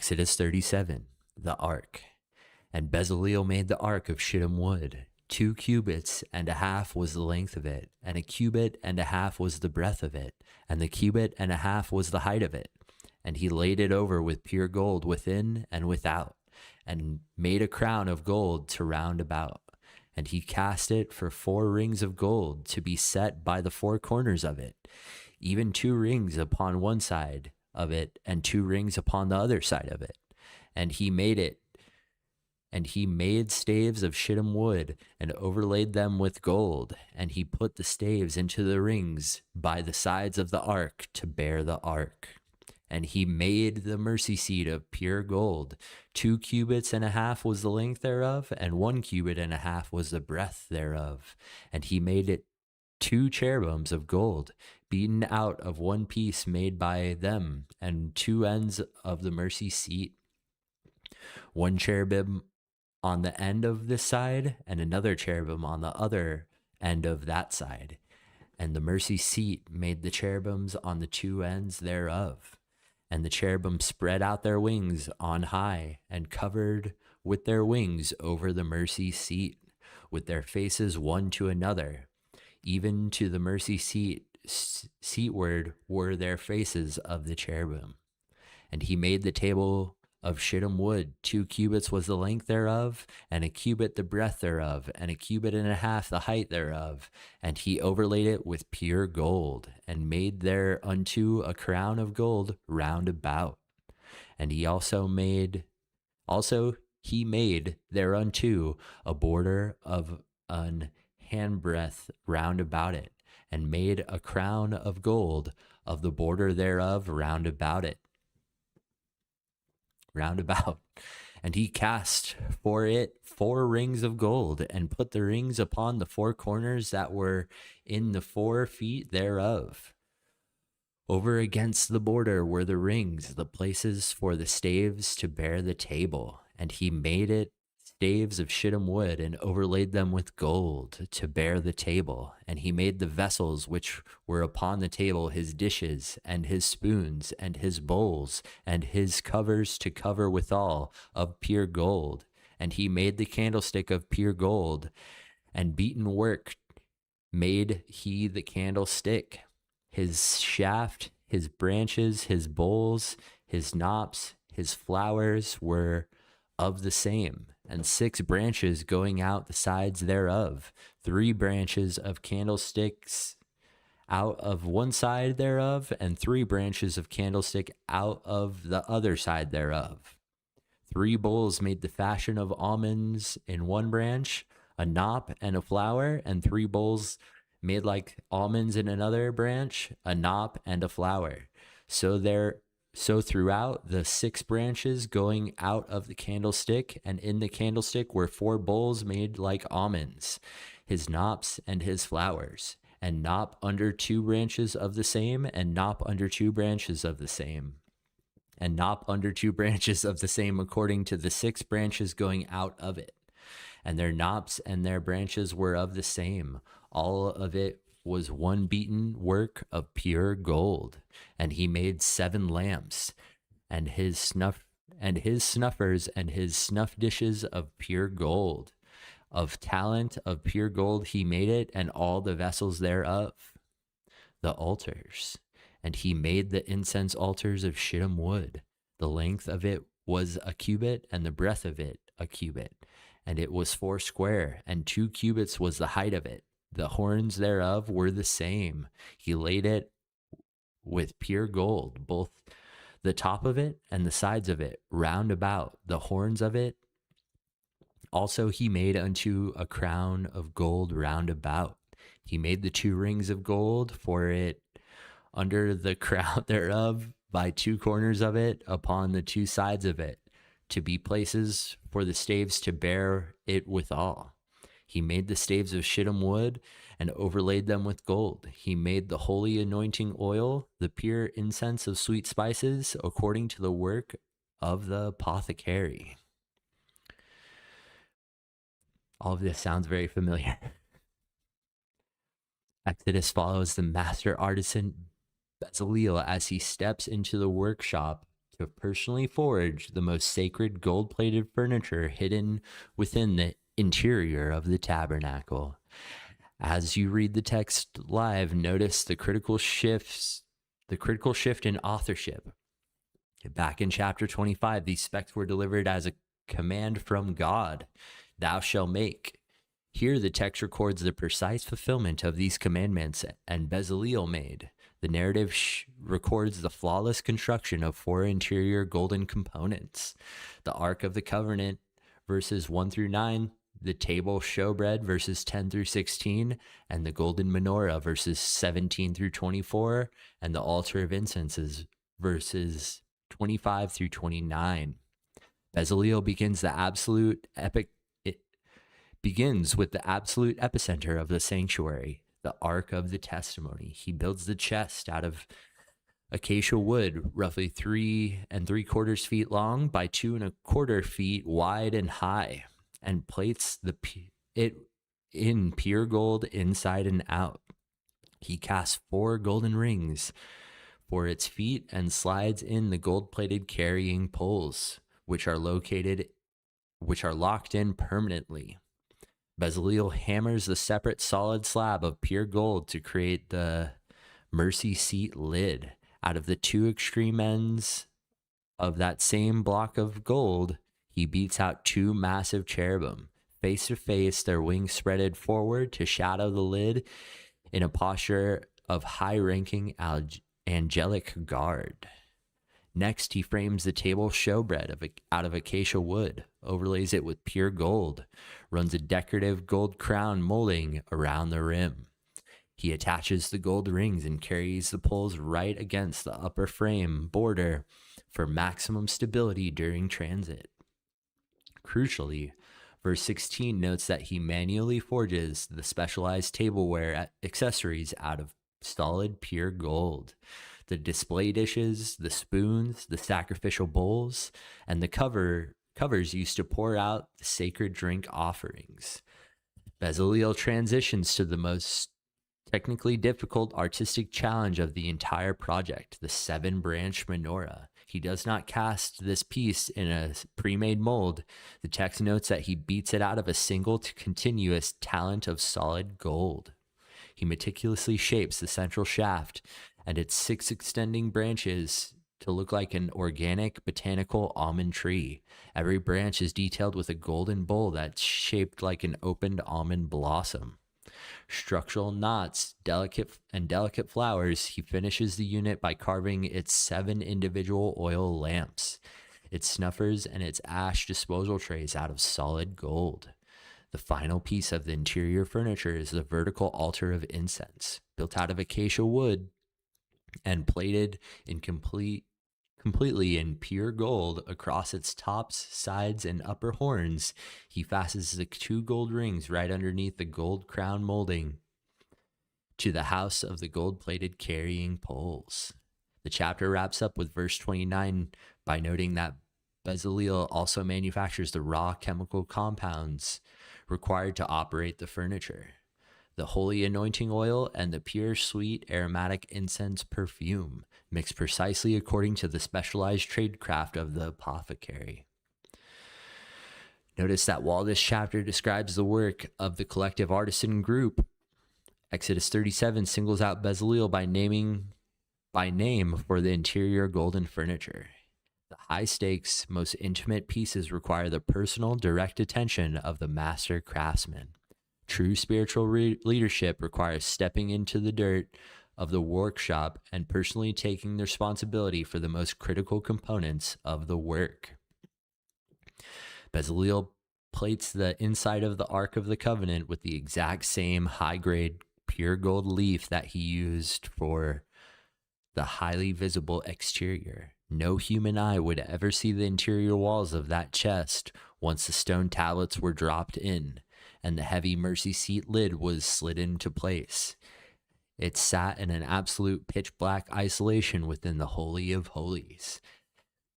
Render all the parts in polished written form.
Exodus 37, the ark. And Bezalel made the ark of shittim wood. 2 cubits and a half was the length of it, and a cubit and a half was the breadth of it, and the cubit and a half was the height of it. And he laid it over with pure gold within and without, and made a crown of gold to round about. And he cast it for 4 rings of gold to be set by the 4 corners of it, even 2 rings upon one side of it, and 2 rings upon the other side of it. And he made staves of shittim wood, and overlaid them with gold. And he put the staves into the rings by the sides of the ark to bear the ark. And he made the mercy seat of pure gold. 2 cubits and a half was the length thereof, and 1 cubit and a half was the breadth thereof. And he made it 2 cherubims of gold, beaten out of one piece made by them, and 2 ends of the mercy seat. 1 cherubim on the end of this side, and another cherubim on the other end of that side. And the mercy seat made the cherubims on the 2 ends thereof. And the cherubim spread out their wings on high, and covered with their wings over the mercy seat, with their faces one to another. Even to the mercy seatward were their faces of the cherubim. And he made the table of shittim wood. 2 cubits was the length thereof, and a cubit the breadth thereof, and a cubit and a half the height thereof. And he overlaid it with pure gold, and made thereunto a crown of gold round about. And he made thereunto a border of an handbreadth round about it, and made a crown of gold of the border thereof round about. And he cast for it 4 rings of gold, and put the rings upon the 4 corners that were in the 4 feet thereof. Over against the border were the rings, the places for the staves to bear the table. And he made it staves of shittim wood, and overlaid them with gold to bear the table. And he made the vessels which were upon the table, his dishes, and his spoons, and his bowls, and his covers to cover withal, of pure gold. And he made the candlestick of pure gold, and beaten work made he the candlestick. His shaft, his branches, his bowls, his knops, his flowers were of the same, and 6 branches going out the sides thereof, 3 branches of candlesticks out of one side thereof, and 3 branches of candlestick out of the other side thereof. 3 bowls made the fashion of almonds in one branch, a knop and a flower, and 3 bowls made like almonds in another branch, a knop and a flower. So throughout the 6 branches going out of the candlestick, and in the candlestick were 4 bowls made like almonds, his knops and his flowers, and knop under 2 branches of the same, and knop under 2 branches of the same, and knop under 2 branches of the same, according to the 6 branches going out of it. And their knops and their branches were of the same. All of it was one beaten work of pure gold. And he made 7 lamps, and his snuffers and his snuff dishes of pure gold. Of talent of pure gold he made it, and all the vessels thereof. The altars. And he made the incense altars of shittim wood. The length of it was a cubit, and the breadth of it a cubit. And it was 4 square, and 2 cubits was the height of it. The horns thereof were the same. He laid it with pure gold, both the top of it and the sides of it, round about. The horns of it also he made unto a crown of gold round about. He made the 2 rings of gold for it under the crown thereof, by 2 corners of it, upon the 2 sides of it, to be places for the staves to bear it withal. He made the staves of shittim wood, and overlaid them with gold. He made the holy anointing oil, the pure incense of sweet spices, according to the work of the apothecary. All of this sounds very familiar. Exodus follows the master artisan Bezalel as he steps into the workshop to personally forge the most sacred gold-plated furniture hidden within the interior of the tabernacle. As you read the text live, notice the critical shift in authorship. Back in chapter 25, these specs were delivered as a command from God, thou shalt make. Here the text records the precise fulfillment of these commandments, and Bezalel made. The narrative records the flawless construction of 4 interior golden components: the Ark of the Covenant, verses 1 through 9, the Table of Showbread, verses 10 through 16, and the Golden Menorah, verses 17 through 24, and the Altar of Incenses, verses 25 through 29. Bezalel begins with the absolute epicenter of the sanctuary, the Ark of the Testimony. He builds the chest out of acacia wood, roughly 3 3/4 feet long by 2 1/4 feet wide and high, and plates it in pure gold inside and out. He casts 4 golden rings for its feet and slides in the gold-plated carrying poles, which are locked in permanently. Bezalel hammers the separate solid slab of pure gold to create the mercy seat lid. Out of the 2 extreme ends of that same block of gold, he beats out 2 massive cherubim. Face to face, their wings spreaded forward to shadow the lid in a posture of high-ranking angelic guard. Next, he frames the table of showbread out of acacia wood, overlays it with pure gold, runs a decorative gold crown molding around the rim. He attaches the gold rings and carries the poles right against the upper frame border for maximum stability during transit. Crucially, verse 16 notes that he manually forges the specialized tableware accessories out of solid pure gold. The display dishes, the spoons, the sacrificial bowls, and the covers used to pour out the sacred drink offerings. Bezalel transitions to the most technically difficult artistic challenge of the entire project, the 7-branch menorah. He does not cast this piece in a pre-made mold. The text notes that he beats it out of a single continuous talent of solid gold. He meticulously shapes the central shaft and its 6 extending branches to look like an organic botanical almond tree. Every branch is detailed with a golden bowl that's shaped like an opened almond blossom. Structural knots, delicate flowers. He finishes the unit by carving its 7 individual oil lamps, its snuffers, and its ash disposal trays out of solid gold. The final piece of the interior furniture is the vertical altar of incense, built out of acacia wood and plated in completely in pure gold. Across its tops, sides, and upper horns, he fastens the 2 gold rings right underneath the gold crown molding to the house of the gold-plated carrying poles. The chapter wraps up with verse 29 by noting that Bezalel also manufactures the raw chemical compounds required to operate the furniture, the holy anointing oil and the pure, sweet, aromatic incense perfume, mixed precisely according to the specialized tradecraft of the apothecary. Notice that while this chapter describes the work of the collective artisan group, Exodus 37 singles out Bezalel by name for the interior golden furniture. The high-stakes, most intimate pieces require the personal, direct attention of the master craftsman. True spiritual leadership requires stepping into the dirt of the workshop and personally taking the responsibility for the most critical components of the work. Bezalel plates the inside of the Ark of the Covenant with the exact same high-grade pure gold leaf that he used for the highly visible exterior. No human eye would ever see the interior walls of that chest once the stone tablets were dropped in and the heavy mercy seat lid was slid into place. It sat in an absolute pitch black isolation within the Holy of Holies.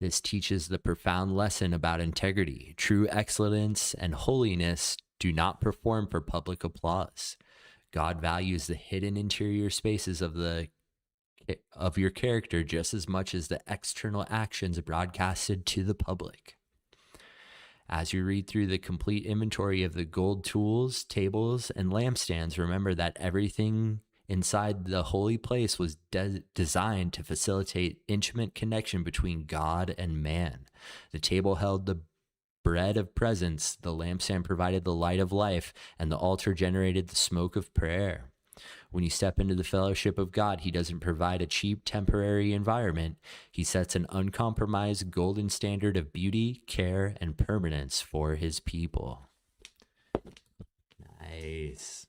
This teaches the profound lesson about integrity. True excellence and holiness do not perform for public applause. God values the hidden interior spaces of the of your character just as much as the external actions broadcasted to the public. As you read through the complete inventory of the gold tools, tables, and lampstands, remember that everything inside the holy place was designed to facilitate intimate connection between God and man. The table held the bread of presence, the lampstand provided the light of life, and the altar generated the smoke of prayer. When you step into the fellowship of God, he doesn't provide a cheap temporary environment. He sets an uncompromised golden standard of beauty, care, and permanence for his people. Nice.